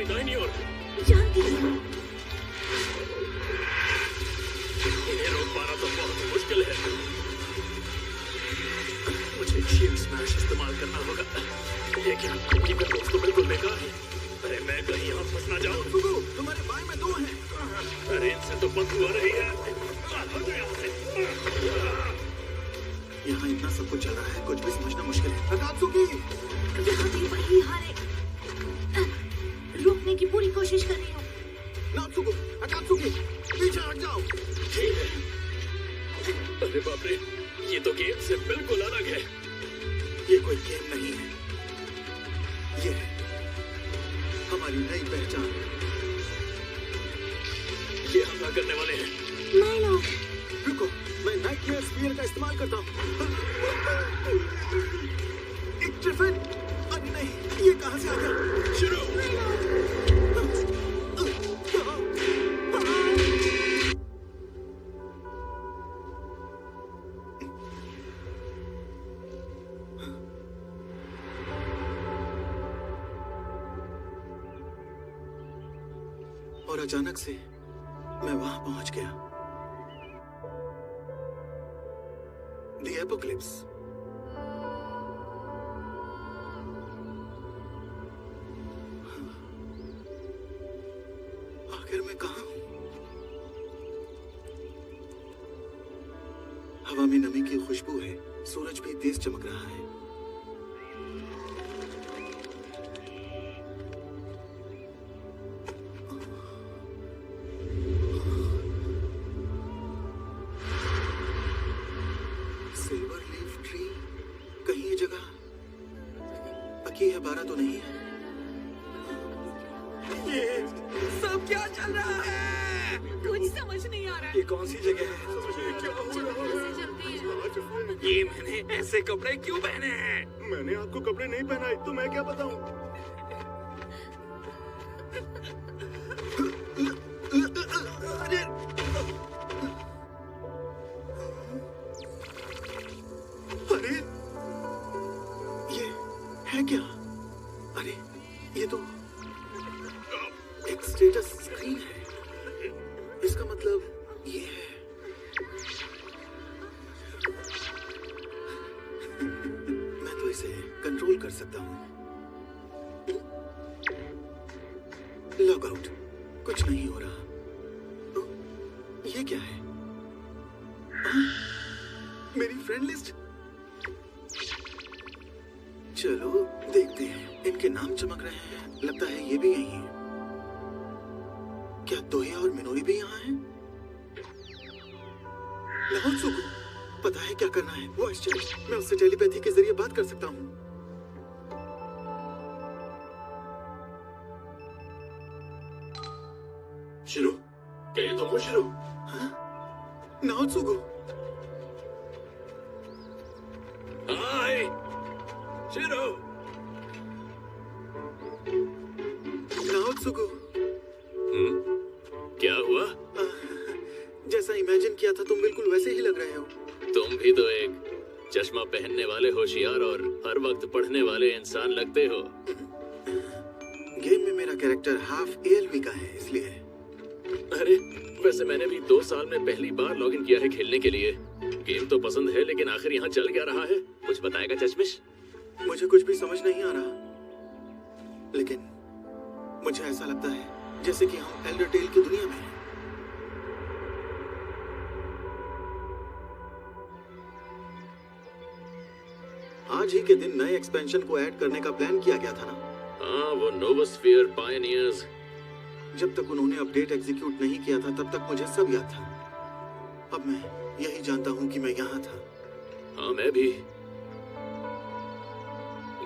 तुम्हारी दाहिनी ओर। जानती हूँ। इन्हें रोक पाना तो बहुत मुश्किल है। मुझे शील्ड स्मैश इस्तेमाल करना होगा। ये क्या? ये दोस्त तो बिल्कुल बेकार है। अरे मैं कहीं यहाँ फंस ना जाऊँ। तुम्हारे बाएं में 2 हैं। अरे इनसे तो बदबू आ रही है। यहाँ इतना सब कुछ चल रहा है, कुछ भी समझना मुश्किल है। अकात्सुकी! यहाँ भी वही हाल है। रोकने की पूरी कोशिश कर रही हूँ। नात्सुको, अकात्सुकी, पीछे हट जाओ। ठीक है। अरे बाप रे, ये तो गेम से बिल्कुल अलग है। ये कोई गेम नहीं है, ये है हमारी नई पहचान। ये हमला करने वाले हैं। माइलो, रुको, मैं नाइटमेयर स्फीयर का इस्तेमाल करता हूँ। एक ट्रिफिन! अरे नहीं, ये कहाँ से आ गया? शुरू। और अचानक से मैं वहां पहुंच गया। The Apocalypse। आखिर मैं कहां हूं? हवा में नमी की खुशबू है, सूरज भी तेज चमक रहा है। सिल्वर लीफ ट्री, कहीं ये जगह अकीहाबारा तो नहीं है? ये सब क्या चल रहा है? कुछ समझ नहीं आ रहा है। ये कौन सी जगह है? ये मैंने ऐसे कपड़े क्यों पहने हैं? मैंने आपको कपड़े नहीं पहनाए तो मैं क्या बताऊं? अरे अरे ये है क्या? अरे ये तो एक स्टेटस स्क्रीन है। इसका मतलब ये है। मैं तो इसे कंट्रोल कर सकता हूँ। लॉग आउट, कुछ नहीं हो रहा। ये क्या है? मेरी फ्रेंड लिस्ट। चलो देखते हैं। इनके नाम चमक रहे हैं, लगता है ये भी यही है। क्या तोहिया और मिनोरी भी यहाँ हैं? नात्सुको, पता है क्या करना है? Voice chat. मैं उससे टेलीपैथी के जरिए बात कर सकता हूँ। शुरू। क्या ये तुम हो शुरू? हाँ? नात्सुको, हाय। शुरू। नात्सुको। क्या हुआ? जैसा इमेजिन किया था तुम बिल्कुल वैसे ही लग रहे हो। तुम भी तो एक चश्मा पहनने वाले होशियार और हर वक्त पढ़ने वाले इंसान लगते हो। गेम में मेरा कैरेक्टर हाफ ALV का है, इसलिए। अरे वैसे मैंने भी 2 साल में पहली बार लॉगिन किया है खेलने के लिए। गेम तो पसंद है, लेकिन आखिर यहाँ चल क्या रहा है? कुछ बताएगा चश्मिश? मुझे कुछ भी समझ नहीं आ रहा, लेकिन मुझे ऐसा लगता है जैसे कि हम एल्डरटेल की दुनिया में हैं। आज ही के दिन नए एक्सपेंशन को ऐड करने का प्लान किया गया था ना? हाँ, वो नोवास्फीयर पायनियर्स। जब तक उन्होंने अपडेट एग्जीक्यूट नहीं किया था तब तक मुझे सब याद था। अब मैं यही जानता हूँ कि मैं यहाँ था। हाँ, मैं भी।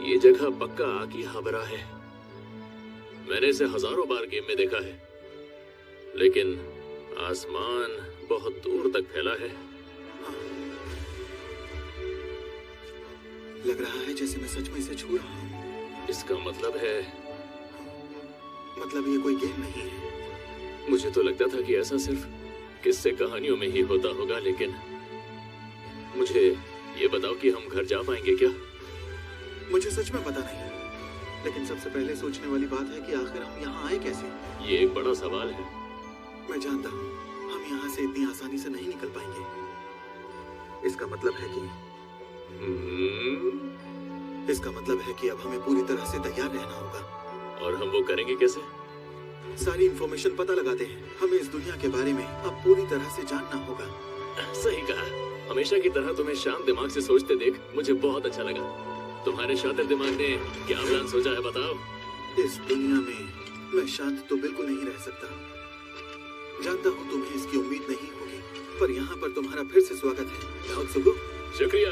ये जगह पक्का आकीहाबारा है। मैंने इसे हजारों बार गेम में देखा है, लेकिन आसमान बहुत दूर तक फैला है। लग रहा है जैसे मैं सच में इसे छू रहा हूँ। इसका मतलब है, मतलब ये कोई गेम नहीं है। मुझे तो लगता था कि ऐसा सिर्फ किस्से कहानियों में ही होता होगा, लेकिन मुझे ये बताओ कि हम घर जा पाएंगे क्या? मुझे सच में पता नहीं, लेकिन सबसे पहले सोचने वाली बात है कि आखिर हम यहाँ आए कैसे? ये एक बड़ा सवाल है। मैं जानता हूँ हम यहाँ से इतनी आसानी से नहीं निकल पाएंगे। इसका मतलब है कि अब हमें पूरी तरह से तैयार रहना होगा। और हम वो करेंगे कैसे? सारी इंफॉर्मेशन पता लगाते हैं। हमें इस दुनिया के बारे में अब पूरी तरह से जानना होगा। सही कहा। हमेशा की तरह तुम्हें शांत दिमाग से सोचते देख मुझे बहुत अच्छा लगा। तुम्हारे शातिर दिमाग ने क्या प्लान सोचा है बताओ? इस दुनिया में मैं शांत तो बिल्कुल नहीं रह सकता। जानता हूँ तुम्हें इसकी उम्मीद नहीं होगी, पर यहाँ पर तुम्हारा फिर से स्वागत है नाओत्सुगु। शुक्रिया।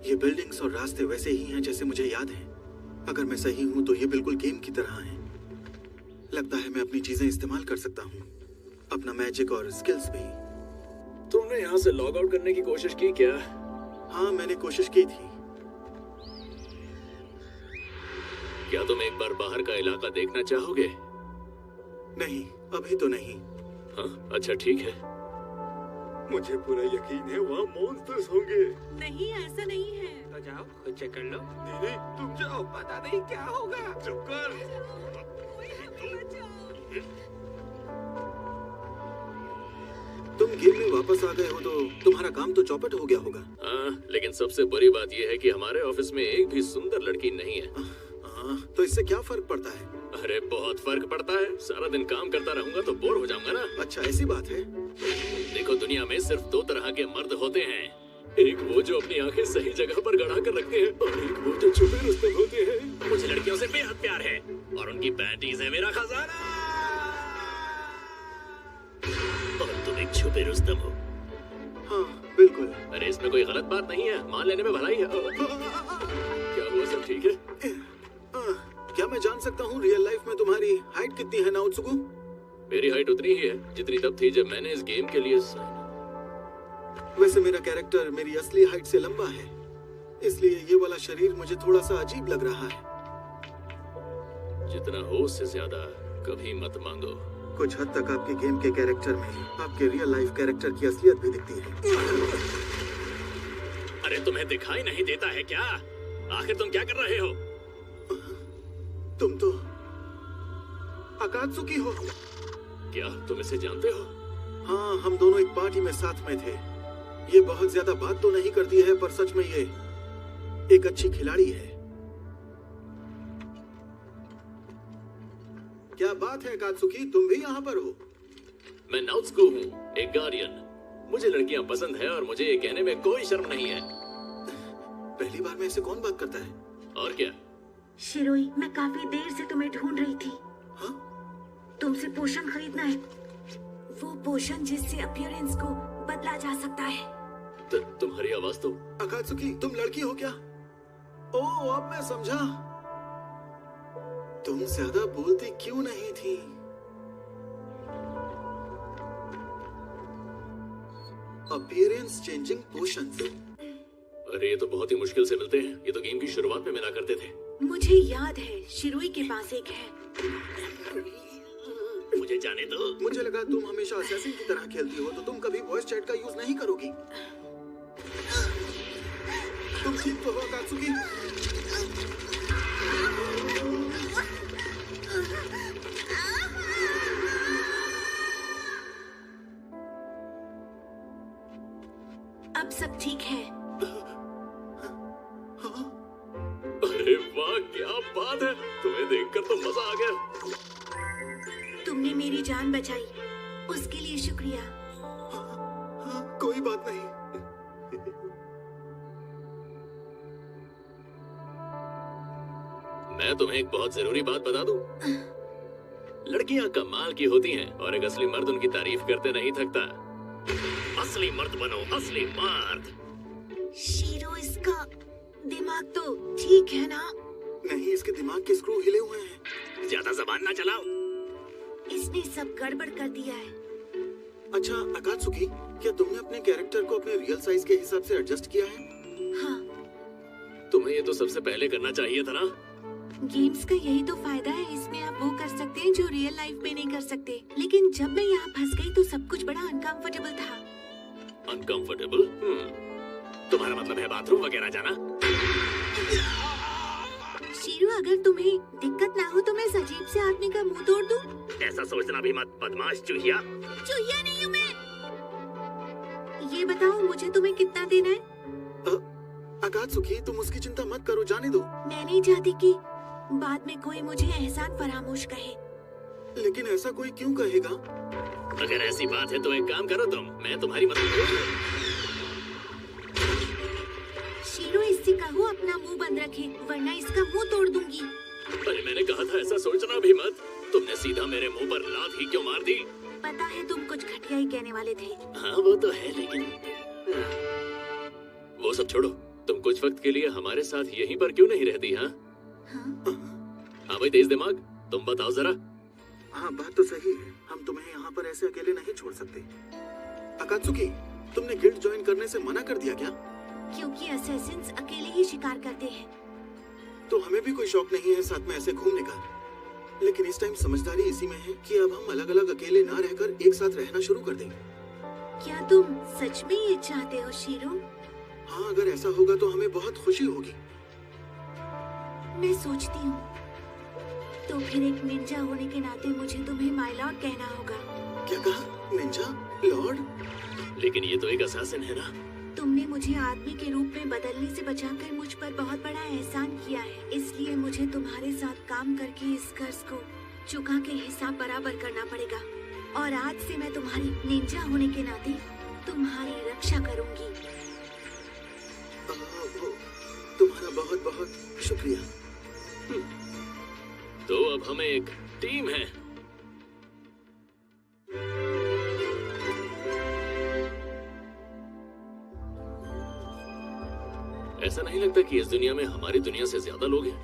ये बिल्डिंग्स और रास्ते वैसे ही हैं जैसे मुझे याद है। अगर मैं सही हूँ तो ये बिल्कुल गेम की तरह हैं। लगता है मैं अपनी चीजें इस्तेमाल कर सकता हूँ, अपना मैजिक और स्किल्स भी। तुमने यहाँ से लॉग आउट करने की कोशिश की क्या? हाँ, मैंने कोशिश की थी। क्या तुम एक बार बाहर का इलाका देखना चाहोगे? नहीं, अभी तो नहीं। हाँ, अच्छा ठीक है। मुझे पूरा यकीन है वहाँ मॉन्स्टर्स होंगे। नहीं, ऐसा नहीं है। तो जाओ खुद चेक कर लो। नहीं, तुम जाओ, पता नहीं क्या होगा। चुप कर। कोई हमें बचाओ। तुम गेम में वापस आ गए हो तो तुम्हारा काम तो चौपट हो गया होगा। हाँ, लेकिन सबसे बुरी बात यह है कि हमारे ऑफिस में एक भी सुंदर लड़की नहीं है। हाँ, तो इससे क्या फर्क पड़ता है? अरे बहुत फर्क पड़ता है। सारा दिन काम करता रहूंगा तो बोर हो जाऊंगा ना। अच्छा, ऐसी बात है। देखो, दुनिया में सिर्फ दो तरह के मर्द होते हैं। एक वो जो अपनी आंखें सही जगह पर गड़ा कर रखते हैं, और एक वो जो छुपे रुस्तम होते हैं। मुझे लड़कियों से बेहद प्यार है और उनकी पैंटीज है मेरा खजाना। और तुम एक छुपे रुस्तम हो। हाँ, बिल्कुल। अरे इसमें कोई गलत बात नहीं है, मान लेने में भलाई है। क्या हुआ, सब ठीक है? क्या मैं जान सकता हूँ रियल लाइफ में तुम्हारी हाइट कितनी है नाओत्सुगु? मेरी हाइट उतनी ही है जितनी तब थी जब मैंने इस गेम के लिए वैसे मेरा कैरेक्टर मेरी असली हाइट से लंबा है, इसलिए ये वाला शरीर मुझे थोड़ा सा अजीब लग रहा है। जितना हो उससे ज्यादा कभी मत मांगो। कुछ हद तक आपके गेम के कैरेक्टर में आपके रियल लाइफ कैरेक्टर की असलियत भी दिखती है। अरे तुम्हें दिखाई नहीं देता है क्या? आखिर तुम क्या कर रहे हो? तुम तो अकात्सुकी हो। क्या तुम इसे जानते हो? हाँ, हम दोनों एक पार्टी में साथ में थे। ये बहुत ज्यादा बात तो नहीं करती है, पर सच में ये एक अच्छी खिलाड़ी है। क्या बात है अकात्सुकी, तुम भी यहाँ पर हो? मैं नाओत्सुगु हूँ, एक गार्डियन। मुझे लड़कियाँ पसंद है और मुझे ये कहने में कोई शर्म नहीं है। पहली बार में ऐसे कौन बात करता है? और क्या? शिरोई, मैं काफी देर से तुम्हें ढूंढ रही थी। हाँ? तुमसे पोषण खरीदना है। वो पोषण जिससे अपीयरेंस को बदला जा सकता है। तुम्हारी आवाज तो। अकात्सुकी, तुम लड़की हो क्या? ओह, अब मैं समझा। तुम ज्यादा बोलती क्यों नहीं थी? Appearance changing potions. अरे ये तो बहुत ही मुश्किल से मिलते हैं। ये तो गेम की शुरुआत में मिला करते थे। मुझे याद है, शिरोई के पास एक है। मुझे जाने दो। मुझे लगा तुम हमेशा असैसिन की तरह खेलती हो, तो तुम कभी वॉइस चैट का यूज नहीं करोगी। तुम ठीक तो हो अकात्सुकी? अब सब ठीक है। अरे वाह, क्या बात है। तुम्हें देखकर तो मजा आ गया। तुमने मेरी जान बचाई, उसके लिए शुक्रिया। हाँ, कोई बात नहीं। मैं तुम्हें एक बहुत जरूरी बात बता दूं। लड़कियां कमाल की होती हैं और एक असली मर्द उनकी तारीफ करते नहीं थकता। असली मर्द बनो, असली मर्द। शीरो, इसका दिमाग तो ठीक है ना? नहीं, इसके दिमाग के स्क्रू हिले हुए हैं। ज्यादा जबान ना चलाओ। इसने सब गड़बड़ कर दिया है। अच्छा अकात्सुकी, क्या तुमने अपने कैरेक्टर को अपने रियल साइज के हिसाब से एडजस्ट किया है? हाँ, तुम्हें ये तो सबसे पहले करना चाहिए था ना। गेम्स का यही तो फायदा है, इसमें आप वो कर सकते हैं जो रियल लाइफ में नहीं कर सकते। लेकिन जब मैं यहाँ फंस गई तो सब कुछ बड़ा अनकंफर्टेबल था। अनकंफर्टेबल? तुम्हारे तुम्हारा मतलब है बाथरूम वगैरह जाना? शीरू, अगर तुम्हें दिक्कत ना हो तो मैं इस अजीब से आदमी का मुंह तोड़ दूं? ऐसा सोचना भी मत, बदमाश चूहिया। चूहिया नहीं हूँ मैं। ये बताओ, मुझे तुम्हें कितना देना है? अकात्सुकी, तुम उसकी चिंता मत करो, जाने दो। मैं नहीं चाहती कि बाद में कोई मुझे एहसान फरामोश कहे। लेकिन ऐसा कोई क्यों कहेगा? अगर ऐसी बात है तो एक काम करो तुम, मैं तुम्हारी मदद करूंगा। शीरू, इससे कहो अपना मुंह बंद रखे, वरना इसका मुंह तोड़ दूंगी। अरे मैंने कहा था ऐसा सोचना भी मत। तुमने सीधा मेरे मुंह पर लात ही क्यों मार दी? पता है तुम कुछ घटिया ही कहने वाले थे। हाँ वो तो है, लेकिन वो सब छोड़ो। तुम कुछ वक्त के लिए हमारे साथ यहीं पर क्यों नहीं रहती? हाँ हाँ भाई तेज दिमाग, तुम बताओ जरा। हाँ, बात तो सही है। हम तुम्हें यहाँ पर ऐसे अकेले नहीं छोड़ सकते। अकात्सुकी, तुमने गिल्ड ज्वाइन करने से मना कर दिया क्या? क्योंकि असैसिन्स अकेले ही शिकार करते हैं। तो हमें भी कोई शौक नहीं है साथ में ऐसे घूमने का। लेकिन इस टाइम समझदारी इसी में है कि अब हम अलग अलग अकेले ना रहकर एक साथ रहना शुरू कर देंगे। क्या तुम सच में ये चाहते हो शीरू? हाँ, अगर ऐसा होगा तो हमें बहुत खुशी होगी। मैं सोचती हूँ तो फिर एक निंजा होने के नाते मुझे तुम्हें माय लॉर्ड कहना होगा। क्या कहा? Ninja Lord? लेकिन ये तो एक असासिन है ना। तुमने मुझे आदमी के रूप में बदलने से बचाकर मुझ पर बहुत बड़ा एहसान किया है, इसलिए मुझे तुम्हारे साथ काम करके इस कर्ज को चुका के हिसाब बराबर करना पड़ेगा। और आज से मैं तुम्हारी निंजा होने के नाते तुम्हारी रक्षा करूंगी। तुम्हारा बहुत बहुत शुक्रिया। तो अब हमें एक टीम है। ऐसा नहीं लगता कि इस दुनिया में हमारी दुनिया से ज्यादा लोग हैं?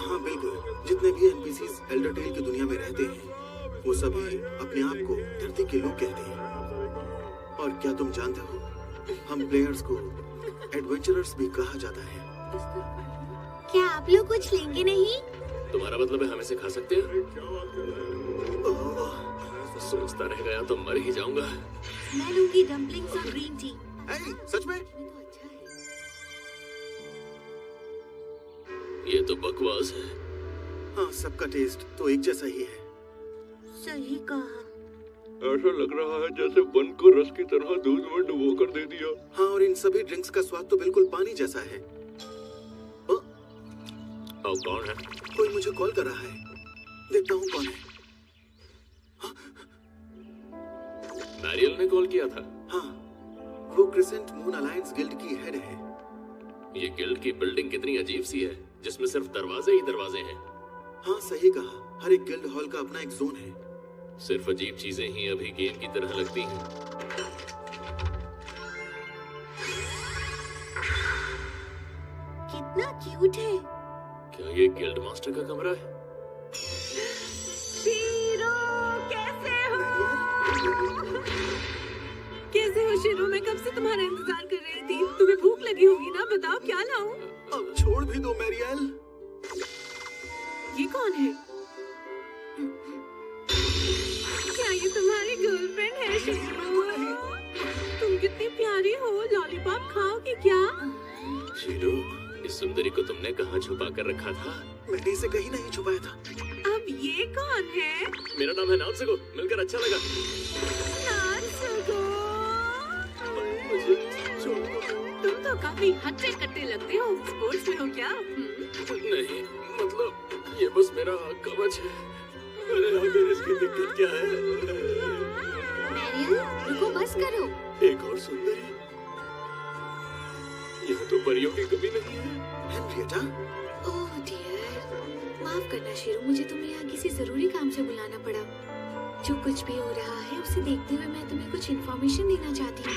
हाँ बिल्कुल, जितने भी एनपीसीज एल्डरटेल की दुनिया में रहते हैं वो सभी अपने आप को धरती के लोग कहते हैं। और क्या तुम जानते हो, हम प्लेयर्स को एडवेंचरर्स भी कहा जाता है। क्या आप लोग कुछ लेंगे नहीं? तुम्हारा मतलब है हम इसे खा सकते हैं? सोचता रह गया तो मर ही जाऊंगा। मैं लूंगी डम्पलिंग्स और ग्रीन टी। सच में? ये तो बकवास है। हाँ, सबका टेस्ट तो एक जैसा ही है। सही कहा। ऐसा लग रहा है जैसे वन को रस की तरह दूध में डुबो कर दे दिया। हाँ, और इन सभी ड्रिंक्स का स्वाद तो बिल्कुल पानी जैसा है। कौन है? कोई मुझे कॉल कर रहा है, देखता हूँ कौन है। मैरियल ने कॉल किया था। हाँ, वो क्रिसेंट मून अलायंस गिल्ड की हेड है। ये गिल्ड की बिल्डिंग कितनी अजीब सी है, जिसमें सिर्फ दरवाजे ही दरवाजे हैं। हाँ सही कहा, हर एक गिल्ड हॉल का अपना एक जोन है। सिर्फ अजीब चीजें ही अभी गेम की तरह लगती हैं। कितना क्यूट है। क्या ये गिल्ड मास्टर का कमरा है? शीरू, कैसे हो? कैसे हो शीरू? मैं कब से तुम्हारा इंतजार कर रही थी। तुम्हें भूख लगी होगी ना, बताओ क्या लाऊं? अब छोड़ भी दो मैरियल। ये कौन है? क्या ये तुम्हारी गर्लफ्रेंड है शीरू? तुम कितनी प्यारी हो, लॉलीपॉप खाओगी क्या? शीरू, इस सुंदरी को तुमने कहाँ छुपा कर रखा था? मैंने इसे कहीं नहीं छुपाया था। अब ये कौन है? मेरा नाम है नात्सुको, मिलकर अच्छा लगा। नात्सुको, तुम तो काफी हट्टे कट्टे लगते हो। स्पोर्ट्स में हो क्या? नहीं, मतलब ये बस मेरा कवच है। अरे आखिर इसकी दिक्कत क्या है? मैरियल, रुको, बस करो। एक और सुंदरी। यहाँ तो परियों की कमी नहीं है। हेनरिएटा? ओह डियर, माफ करना शीरू, मुझे तुम्हें यहाँ किसी जरूरी काम से बुलाना पड़ा। जो कुछ भी हो रहा है उसे देखते हुए मैं तुम्हें कुछ इन्फॉर्मेशन देना चाहती हूँ।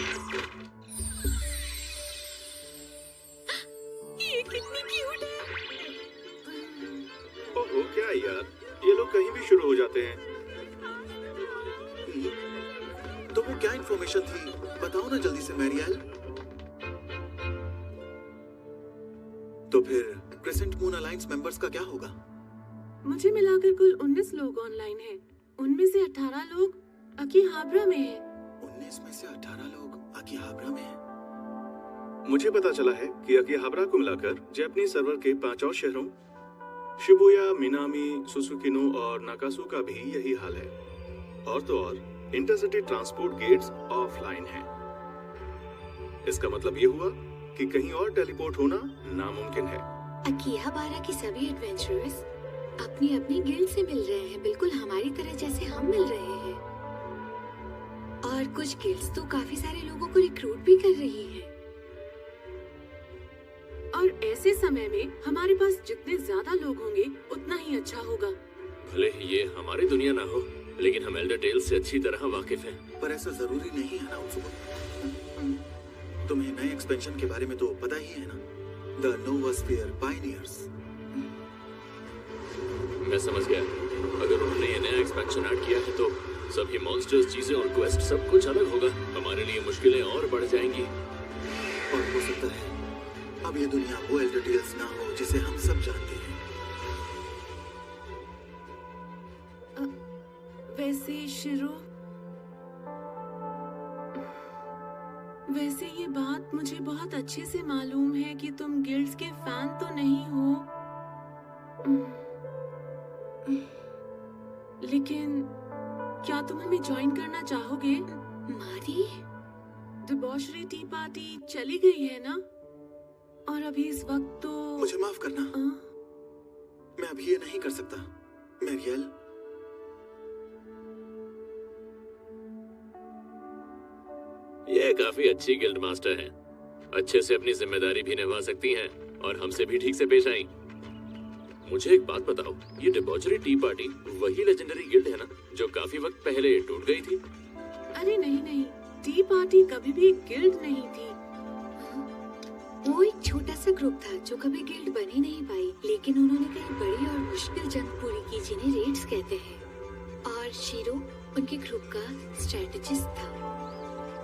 ये कितनी क्यूट है। ओह क्या यार, ये लोग कहीं भी शुरू हो जाते हैं। तो वो क्या इन्फॉर्मेशन थी, बताओ ना जल्दी से मैरियल। तो फिर क्रिसेंट मून अलायंस मेंबर्स का क्या होगा? मुझे मिलाकर कुल 19 लोग ऑनलाइन हैं। उनमें से 18 लोग अकीहाब्रा में हैं। 19 में से 18 लोग अकीहाब्रा में हैं। मुझे पता चला है कि अकीहाबरा को मिलाकर जापानीज सर्वर के 5 और शहरों शिबुया, मिनामी, सुसुकिनो और नाकासू का भी यही हाल है। और तो और इंटरसिटी ट्रांसपोर्ट गेट्स ऑफलाइन हैं। इसका मतलब ये हुआ कि कहीं और टेलीपोर्ट होना नामुमकिन है। अकीहाबारा की सभी एडवेंचरर्स अपनी अपनी गिल्ड से मिल रहे हैं, बिल्कुल हमारी तरह जैसे हम मिल रहे हैं। और कुछ गिल्ड्स तो काफी सारे लोगों को रिक्रूट भी कर रही है। और ऐसे समय में हमारे पास जितने ज्यादा लोग होंगे उतना ही अच्छा होगा। भले ही ये हमारी दुनिया ना हो, लेकिन हम एल्डर टेल से अच्छी तरह वाकिफ हैं। पर ऐसा जरूरी नहीं है ना उनको। तुम्हें नए एक्सपेंशन के बारे में तो पता ही है ना, द नोवास्फीयर पायनियर्स। मैं समझ गया। अगर उन्होंने ये नया एक्सपेंशन ऐड किया है तो सभी मॉन्स्टर्स, चीजें और क्वेस्ट सब कुछ अलग होगा। हमारे लिए मुश्किलें और बढ़ जाएंगी। और हो सकता है अब ये दुनिया वो एल्डर टेल्स ना हो जिसे हम सब जानते हैं। वैसे शिरो, वैसे ये बात मुझे बहुत अच्छे से मालूम है कि तुम गिल्ड्स के फैन तो नहीं हो, लेकिन क्या तुम हमें ज्वाइन करना चाहोगे? मारी, डिबॉशरी टी पार्टी चली गई है ना, और अभी इस वक्त तो मुझे माफ करना, मैं अभी ये नहीं कर सकता। मैरियल, ये काफी अच्छी गिल्ड मास्टर हैं। अच्छे से अपनी जिम्मेदारी भी निभा सकती हैं और हमसे भी ठीक से पेश आई। मुझे एक बात बताओ, ये डिबॉचरी टी पार्टी वही लेजेंडरी गिल्ड है ना जो काफी वक्त पहले टूट गई थी? अरे नहीं नहीं, टी पार्टी कभी भी गिल्ड नहीं थी। वो एक छोटा सा ग्रुप था जो कभी गिल्ड बन ही नहीं पाई, लेकिन उन्होंने कई बड़ी और मुश्किल जंग पूरी की जिन्हें रेड्स कहते हैं। और शीरो उनके ग्रुप का स्ट्रेटेजिस्ट था।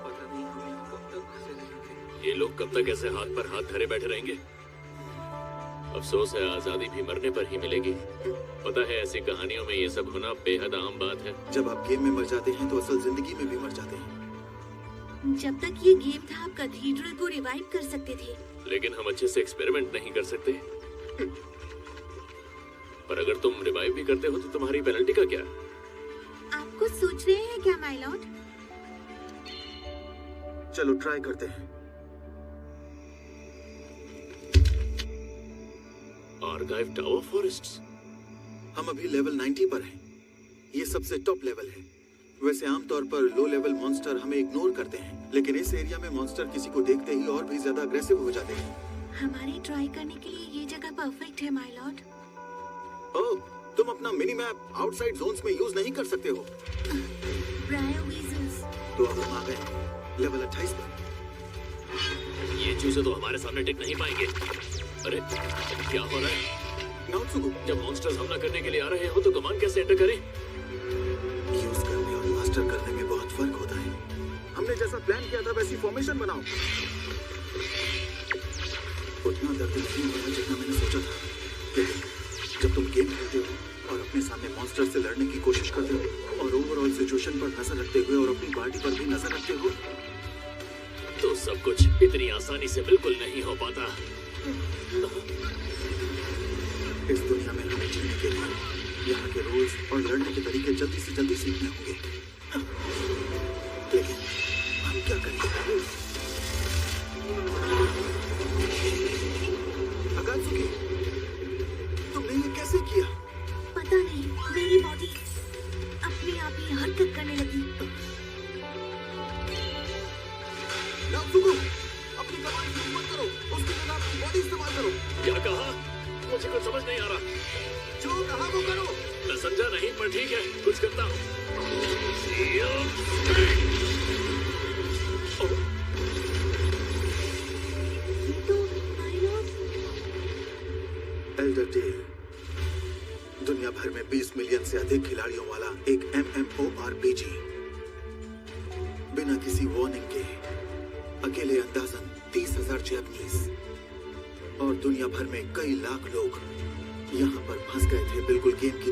पता नहीं हमें कब तक फंसे रहेंगे। ये लोग कब तक ऐसे हाथ पर हाथ धरे बैठे रहेंगे? अफसोस है, आजादी भी मरने पर ही मिलेगी। पता है, ऐसी कहानियों में ये सब होना बेहद आम बात है। जब आप गेम में मर जाते हैं तो असल जिंदगी में भी मर जाते हैं। जब तक ये गेम था, आप कैथीड्रल को रिवाइव कर सकते थे, लेकिन हम अच्छे से एक्सपेरिमेंट नहीं कर सकते। पर अगर तुम रिवाइव भी करते हो तो तुम्हारी पेनल्टी का क्या? आप कुछ सोच रहे हैं क्या माय लॉर्ड? चलो ट्राई करते हैं। Archive tower forests. हम अभी लेवल 90 पर हैं। ये सबसे टॉप लेवल है। वैसे आमतौर पर लो लेवल मॉन्स्टर हमें इग्नोर करते हैं, लेकिन इस एरिया में मॉन्स्टर किसी को देखते ही और भी ज्यादा अग्रेसिव हो जाते हैं। हमारे ट्राई करने के लिए ये जगह परफेक्ट है माय लॉर्ड। ओह, तुम अपना मिनी मैप आउटसाइड जोन्स में यूज नहीं कर सकते हो। ब्रायोवीजल्स। तो अब हम आ गए लेवल 28 पर। ये चूजे तो हमारे सामने टिक नहीं पाएंगे। अरे क्या हो रहा है? नाउत्सुगु, जब मॉन्स्टर्स हमला करने के लिए आ रहे हो तो कमांड कैसे एंटर करें? यूज करने और मास्टर करने में बहुत फर्क होता है। हमने जैसा प्लान किया था वैसी फॉर्मेशन बनाओ। उतना दर्द नहीं होगा जितना मैंने सोचा था, लेकिन जब तुम गेम खेलते हो और अपने सामने मॉन्स्टर से लड़ने की कोशिश करते हो और ओवरऑल सिचुएशन पर नजर रखते हुए और अपनी पार्टी पर भी नजर रखते हो, तो सब कुछ इतनी आसानी से बिल्कुल नहीं हो पाता। इस दुनिया में हमें जीने के लिए यहाँ के रूल्स और लड़ने के तरीके जल्दी से जल्दी सीखने होंगे। लेकिन हम क्या करें? अकात्सुकी, तुमने ये कैसे किया? पता नहीं, मेरी बॉडी अपने आप ही हरकत करने लगी। नात्सुगु, अपनी कमांड यूज मत करो, उसकी जगह अपनी बॉडी इस्तेमाल करो। क्या कहा? मुझे कुछ समझ नहीं आ रहा। जो कहा वो करो। मैं समझा नहीं, पर ठीक है, कुछ करता हूँ। तो माय लॉर्ड, एल्डर टेल दुनिया भर में 20 मिलियन से अधिक खिलाड़ियों वाला एक MMORPG, बिना किसी वार्निंग के अकेले अंदाजन 30,000 जापानीज और दुनिया भर में कई लाख लोग यहाँ पर फंस गए थे, बिल्कुल गेम की